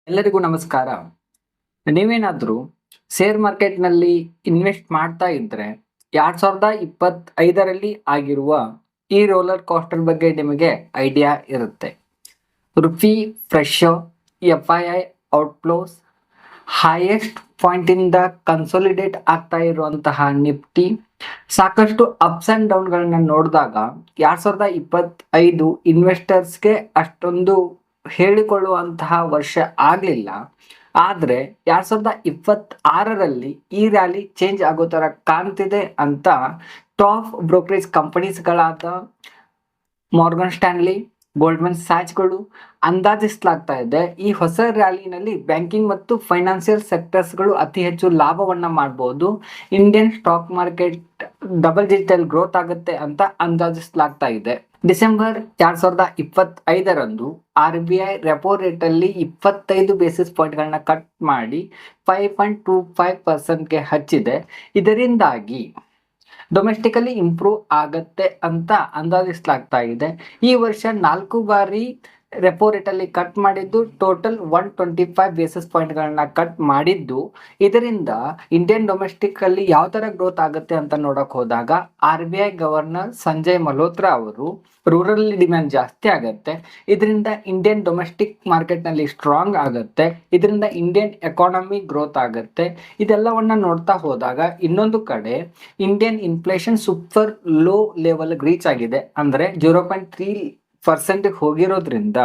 ಎಲ್ಲರಿಗೂ ನಮಸ್ಕಾರ. ನೀವೇನಾದ್ರೂ ಶೇರ್ ಮಾರ್ಕೆಟ್ನಲ್ಲಿ ಇನ್ವೆಸ್ಟ್ ಮಾಡ್ತಾ ಇದ್ರೆ 2025ರಲ್ಲಿ ಆಗಿರುವ ಈ ರೋಲರ್ ಕೋಸ್ಟರ್ ಬಗ್ಗೆ ನಿಮಗೆ ಐಡಿಯಾ ಇರುತ್ತೆ. ರುಪಿ ಫ್ರೆಶೋ FII ಔಟ್ಫ್ಲೋಸ್ ಹೈಯೆಸ್ಟ್ ಪಾಯಿಂಟ್ ಇಂದ ಕನ್ಸಾಲಿಡೇಟ್ ಆಗ್ತಾ ಇರುವಂತಹ ನಿಫ್ಟಿ ಸಾಕಷ್ಟು ಅಪ್ಸ್ ಅಂಡ್ ಡೌನ್ಗಳನ್ನ ನೋಡಿದಾಗ 2025 ಇನ್ವೆಸ್ಟರ್ಸ್ಗೆ ಅಷ್ಟೊಂದು ಹೇಳಿಕೊಳ್ಳುವಂತಹ ವರ್ಷ ಆಗಲಿಲ್ಲ. ಆದರೆ 2026ರಲ್ಲಿ ಈ ರ್ಯಾಲಿ ಚೇಂಜ್ ಆಗೋ ಥರ ಕಾಣ್ತಿದೆ ಅಂತ ಟಾಪ್ ಬ್ರೋಕರೇಜ್ ಕಂಪನೀಸ್ಗಳಾದ ಮಾರ್ಗನ್ ಸ್ಟ್ಯಾನ್ಲಿ, ಗೋಲ್ಡ್ಮನ್ ಸ್ಯಾಚ್ಗಳು ಅಂದಾಜಿಸಲಾಗ್ತಾ ಇದೆ. ಈ ಹೊಸ ರ್ಯಾಲಿನಲ್ಲಿ ಬ್ಯಾಂಕಿಂಗ್ ಮತ್ತು ಫೈನಾನ್ಷಿಯಲ್ ಸೆಕ್ಟರ್ಸ್ಗಳು ಅತಿ ಹೆಚ್ಚು ಲಾಭವನ್ನ ಮಾಡಬಹುದು. Indian stock market double digital growth ಆಗುತ್ತೆ ಅಂತ ಅಂದಾಜಿಸಲಾಗ್ತಾ ಇದೆ. ಡಿಸೆಂಬರ್ 2025ರಂದು RBI ರೆಪೋ ರೇಟ್ ಅಲ್ಲಿ 25 ಬೇಸಿಸ್ ಪಾಯಿಂಟ್ಗಳನ್ನ ಕಟ್ ಮಾಡಿ 5.25%ಗೆ ಹಚ್ಚಿದೆ. ಇದರಿಂದಾಗಿ ಡೊಮೆಸ್ಟಿಕಲಿ ಇಂಪ್ರೂವ್ ಆಗತ್ತೆ ಅಂತ ಅಂದಾಜಿಸಲಾಗ್ತಾ ಇದೆ. ಈ ವರ್ಷ 4 ಬಾರಿ ರೆಪೋ ರೇಟ್ ಅಲ್ಲಿ ಕಟ್ ಮಾಡಿದ್ದು ಟೋಟಲ್ 125 ಬೇಸಿಸ್ ಪಾಯಿಂಟ್ಗಳನ್ನ ಕಟ್ ಮಾಡಿದ್ದು. ಇದರಿಂದ ಇಂಡಿಯನ್ ಡೊಮೆಸ್ಟಿಕ್ ಅಲ್ಲಿ ಯಾವ ತರ ಗ್ರೋತ್ ಆಗುತ್ತೆ ಅಂತ ನೋಡಕ್ ಹೋದಾಗ RBI ಗವರ್ನರ್ ಸಂಜಯ್ ಮಲ್ಹೋತ್ರಾ ಅವರು ರೂರಲ್ ಡಿಮ್ಯಾಂಡ್ ಜಾಸ್ತಿ ಆಗತ್ತೆ, ಇದರಿಂದ ಇಂಡಿಯನ್ ಡೊಮೆಸ್ಟಿಕ್ ಮಾರ್ಕೆಟ್ ನಲ್ಲಿ ಸ್ಟ್ರಾಂಗ್ ಆಗುತ್ತೆ, ಇದರಿಂದ ಇಂಡಿಯನ್ ಎಕಾನಮಿ ಗ್ರೋತ್ ಆಗುತ್ತೆ. ಇದೆಲ್ಲವನ್ನ ನೋಡ್ತಾ ಹೋದಾಗ ಇನ್ನೊಂದು ಕಡೆ Indian inflation super low level reach ಆಗಿದೆ, ಅಂದ್ರೆ 0.3% ಹೋಗಿರೋದ್ರಿಂದ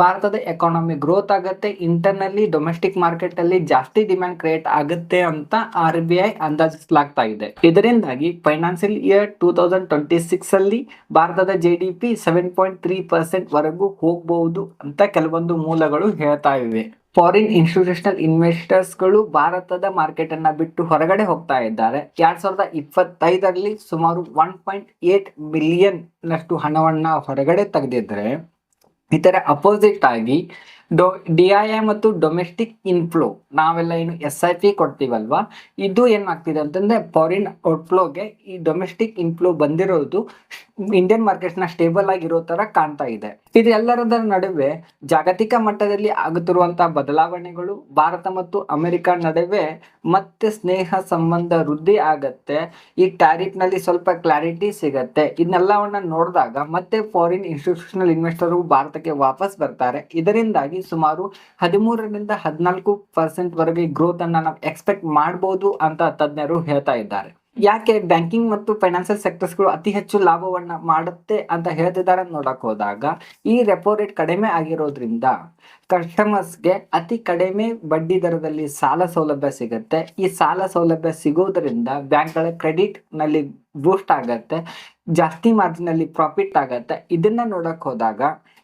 ಭಾರತದ ಎಕಾನಮಿ ಗ್ರೋತ್ ಆಗುತ್ತೆ, ಇಂಟರ್ನಲ್ಲಿ ಡೊಮೆಸ್ಟಿಕ್ ಮಾರ್ಕೆಟ್ ಅಲ್ಲಿ ಜಾಸ್ತಿ ಡಿಮ್ಯಾಂಡ್ ಕ್ರಿಯೇಟ್ ಆಗುತ್ತೆ ಅಂತ RBI ಅಂದಾಜಿಸಲಾಗ್ತಾ ಇದೆ. ಇದರಿಂದಾಗಿ ಫೈನಾನ್ಷಿಯಲ್ ಇಯರ್ 2026 ಅಲ್ಲಿ ಭಾರತದ GDP 7.3% ವರೆಗೂ ಹೋಗಬಹುದು ಅಂತ ಕೆಲವೊಂದು ಮೂಲಗಳು ಹೇಳ್ತಾ ಇವೆ. ಫಾರಿನ್ ಇನ್ಸ್ಟಿಟ್ಯೂಷನಲ್ ಇನ್ವೆಸ್ಟರ್ಸ್ಗಳು ಭಾರತದ ಮಾರ್ಕೆಟ್ ಅನ್ನ ಬಿಟ್ಟು ಹೊರಗಡೆ ಹೋಗ್ತಾ ಇದ್ದಾರೆ. 2025ರಲ್ಲಿ ಸುಮಾರು 1.8 ಬಿಲಿಯನ್ ನಷ್ಟು ಹಣವನ್ನ ಹೊರಗಡೆ ತೆಗೆದಿದ್ರೆ, ಇದರ ಅಪೋಸಿಟ್ ಆಗಿ DII ಮತ್ತು ಡೊಮೆಸ್ಟಿಕ್ ಇನ್ಫ್ಲೋ, ನಾವೆಲ್ಲ ಏನು SIP ಕೊಡ್ತೀವಲ್ವಾ, ಇದು ಏನಾಗ್ತಿದೆ ಅಂತಂದ್ರೆ ಫಾರಿನ್ ಔಟ್ಫ್ಲೋಗೆ ಈ ಡೊಮೆಸ್ಟಿಕ್ ಇನ್ಫ್ಲೋ ಬಂದಿರೋದು ಇಂಡಿಯನ್ ಮಾರ್ಕೆಟ್ ನ ಸ್ಟೇಬಲ್ ಆಗಿರೋ ತರ ಕಾಣ್ತಾ ಇದೆ. ಇದೆಲ್ಲರದ ನಡುವೆ ಜಾಗತಿಕ ಮಟ್ಟದಲ್ಲಿ ಆಗುತ್ತಿರುವಂತಹ ಬದಲಾವಣೆಗಳು, ಭಾರತ ಮತ್ತು ಅಮೆರಿಕ ನಡುವೆ ಮತ್ತೆ ಸ್ನೇಹ ಸಂಬಂಧ ವೃದ್ಧಿ ಆಗತ್ತೆ, ಈ ಟ್ಯಾರಿಫ್ ನಲ್ಲಿ ಸ್ವಲ್ಪ ಕ್ಲಾರಿಟಿ ಸಿಗತ್ತೆ. ಇದನ್ನೆಲ್ಲವನ್ನ ನೋಡಿದಾಗ ಮತ್ತೆ ಫಾರಿನ್ ಇನ್ಸ್ಟಿಟ್ಯೂಷನಲ್ ಇನ್ವೆಸ್ಟರ್ ಭಾರತಕ್ಕೆ ವಾಪಸ್ ಬರ್ತಾರೆ. ಇದರಿಂದಾಗಿ ಸುಮಾರು 13ರಿಂದ 14% ವರೆಗೆ ಗ್ರೋತ್ ಅನ್ನ ನಾವು ಎಕ್ಸ್ಪೆಕ್ಟ್ ಮಾಡಬಹುದು ಅಂತ ತಜ್ಞರು ಹೇಳ್ತಾ ಇದ್ದಾರೆ. ಯಾಕೆ ಬ್ಯಾಂಕಿಂಗ್ ಮತ್ತು ಫೈನಾನ್ಷಿಯಲ್ ಸೆಕ್ಟರ್ಸ್ಗಳು ಅತಿ ಹೆಚ್ಚು ಲಾಭವನ್ನ ಮಾಡುತ್ತೆ ಅಂತ ಹೇಳ್ತಿದ್ದಾರೆ ನೋಡಕ್ ಹೋದಾಗ, ಈ ರೆಪೋ ರೇಟ್ ಕಡಿಮೆ ಆಗಿರೋದ್ರಿಂದ ಕಸ್ಟಮರ್ಸ್ಗೆ ಅತಿ ಕಡಿಮೆ ಬಡ್ಡಿ ದರದಲ್ಲಿ ಸಾಲ ಸೌಲಭ್ಯ ಸಿಗುತ್ತೆ. ಈ ಸಾಲ ಸೌಲಭ್ಯ ಸಿಗೋದ್ರಿಂದ ಬ್ಯಾಂಕ್ಗಳ ಕ್ರೆಡಿಟ್ ನಲ್ಲಿ ಬೂಸ್ಟ್ ಆಗತ್ತೆ, ಜಾಸ್ತಿ ಮಾರ್ಜಿನ್ ಅಲ್ಲಿ ಪ್ರಾಫಿಟ್ ಆಗತ್ತೆ. ಇದನ್ನ ನೋಡಕ್ ಹೋದಾಗ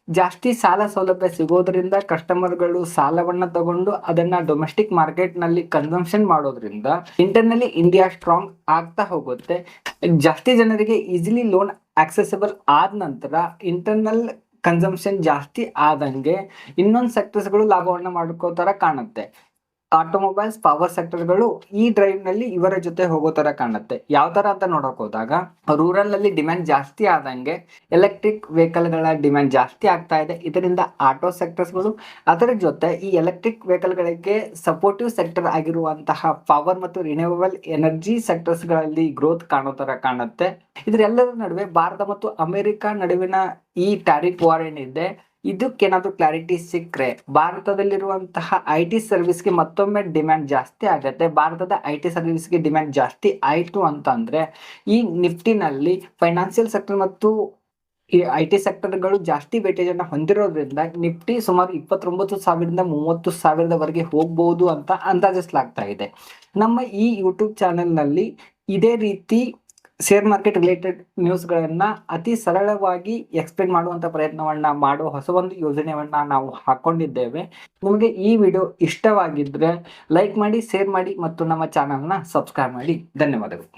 ಜಾಸ್ತಿ ಸಾಲ ಸೌಲಭ್ಯ ಸಿಗೋದ್ರಿಂದ ಕಸ್ಟಮರ್ಗಳು ಸಾಲವನ್ನ ತಗೊಂಡು ಅದನ್ನ ಡೊಮೆಸ್ಟಿಕ್ ಮಾರ್ಕೆಟ್ ನಲ್ಲಿ ಕನ್ಸಂಪ್ಷನ್ ಮಾಡೋದ್ರಿಂದ ಇಂಟರ್ನಲ್ಲಿ ಇಂಡಿಯಾ ಸ್ಟ್ರಾಂಗ್ ಆಗ್ತಾ ಹೋಗುತ್ತೆ. ಜಾಸ್ತಿ ಜನರಿಗೆ ಈಸಿಲಿ ಲೋನ್ ಆಕ್ಸೆಸಿಬಲ್ ಆದ ನಂತರ ಇಂಟರ್ನಲ್ ಕನ್ಸಂಪ್ಷನ್ ಜಾಸ್ತಿ ಆದಂಗೆ ಇನ್ನೊಂದು ಸೆಕ್ಟರ್ಸ್ಗಳು ಲಾಭವನ್ನ ಮಾಡ್ಕೋತಾರ ಕಾಣುತ್ತೆ. ಆಟೋಮೊಬೈಲ್ಸ್, ಪವರ್ ಸೆಕ್ಟರ್ಗಳು ಈ ಡ್ರೈವ್ ನಲ್ಲಿ ಇವರ ಜೊತೆ ಹೋಗೋ ತರ ಕಾಣುತ್ತೆ. ಯಾವ ತರ ಅಂತ ನೋಡಕ್ ಹೋದಾಗ ರೂರಲ್ ಅಲ್ಲಿ ಡಿಮ್ಯಾಂಡ್ ಜಾಸ್ತಿ ಆದಂಗೆ ಎಲೆಕ್ಟ್ರಿಕ್ ವೆಹಿಕಲ್ ಗಳ ಡಿಮ್ಯಾಂಡ್ ಜಾಸ್ತಿ ಆಗ್ತಾ ಇದೆ. ಇದರಿಂದ ಆಟೋ ಸೆಕ್ಟರ್ಸ್ಗಳು, ಅದರ ಜೊತೆ ಈ ಎಲೆಕ್ಟ್ರಿಕ್ ವೆಹಿಕಲ್ ಗಳಿಗೆ ಸಪೋರ್ಟಿವ್ ಸೆಕ್ಟರ್ ಆಗಿರುವಂತಹ ಪವರ್ ಮತ್ತು ರಿನ್ಯೂವಬಲ್ ಎನರ್ಜಿ ಸೆಕ್ಟರ್ಸ್ ಗಳಲ್ಲಿ ಗ್ರೋತ್ ಕಾಣೋ ತರ ಕಾಣುತ್ತೆ. ಇದರೆಲ್ಲರ ನಡುವೆ ಭಾರತ ಮತ್ತು ಅಮೆರಿಕ ನಡುವಿನ ಈ ಟ್ಯಾರಿಫ್ ವಾರ್ ಏನಿದೆ, ಇದಕ್ಕೇನಾದ್ರೂ ಕ್ಲಾರಿಟಿ ಸಿಕ್ಕರೆ ಭಾರತದಲ್ಲಿರುವಂತಹ IT ಸರ್ವಿಸ್ಗೆ ಮತ್ತೊಮ್ಮೆ ಡಿಮ್ಯಾಂಡ್ ಜಾಸ್ತಿ ಆಗತ್ತೆ. ಭಾರತದ IT ಸರ್ವಿಸ್ಗೆ ಡಿಮ್ಯಾಂಡ್ ಜಾಸ್ತಿ ಆಯ್ತು ಅಂತಂದ್ರೆ ಈ ನಿಫ್ಟಿನಲ್ಲಿ ಫೈನಾನ್ಷಿಯಲ್ ಸೆಕ್ಟರ್ ಮತ್ತು ಈ IT ಸೆಕ್ಟರ್ಗಳು ಜಾಸ್ತಿ ವೇಟೇಜ್ ಅನ್ನ ಹೊಂದಿರೋದ್ರಿಂದ ನಿಫ್ಟಿ ಸುಮಾರು 29,000ರಿಂದ 30,000ವರೆಗೆ ಹೋಗ್ಬಹುದು ಅಂತ ಅಂದಾಜಿಸಲಾಗ್ತಾ ಇದೆ. ನಮ್ಮ ಈ ಯೂಟ್ಯೂಬ್ ಚಾನೆಲ್ ನಲ್ಲಿ ಇದೇ ರೀತಿ ಶೇರ್ ಮಾರ್ಕೆಟ್ ರಿಲೇಟೆಡ್ ನ್ಯೂಸ್ಗಳನ್ನ ಅತಿ ಸರಳವಾಗಿ ಎಕ್ಸ್ಪ್ಲೇನ್ ಮಾಡುವಂತ ಪ್ರಯತ್ನವನ್ನ ಮಾಡುವ ಹೊಸ ಒಂದು ಯೋಜನೆಯನ್ನ ನಾವು ಹಾಕೊಂಡಿದ್ದೇವೆ. ನಿಮಗೆ ಈ ವಿಡಿಯೋ ಇಷ್ಟವಾಗಿದ್ರೆ ಲೈಕ್ ಮಾಡಿ, ಶೇರ್ ಮಾಡಿ ಮತ್ತು ನಮ್ಮ ಚಾನೆಲ್ನ ಸಬ್ಸ್ಕ್ರೈಬ್ ಮಾಡಿ. ಧನ್ಯವಾದಗಳು.